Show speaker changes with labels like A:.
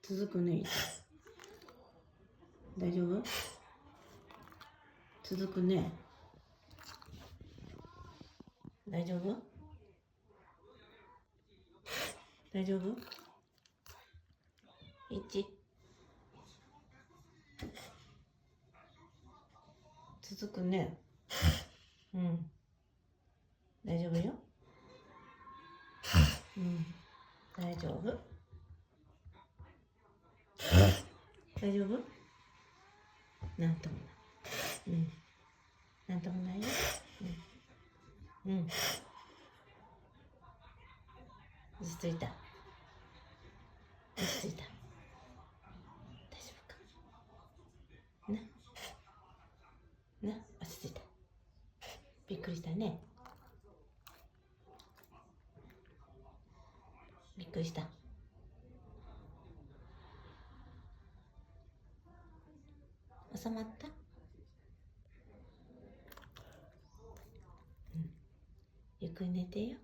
A: 続くね。大丈夫？続くね。大丈夫？大丈夫？ 1 続くね。うん。大丈夫よ。うん。大丈夫。大丈夫？なんともない。うん。なんともないよ。うん。うん。落ち着いた。落ち着いた。大丈夫かな。落ち着いた。びっくりしたね。びっくりした。収まった？ゆっくり寝てよ。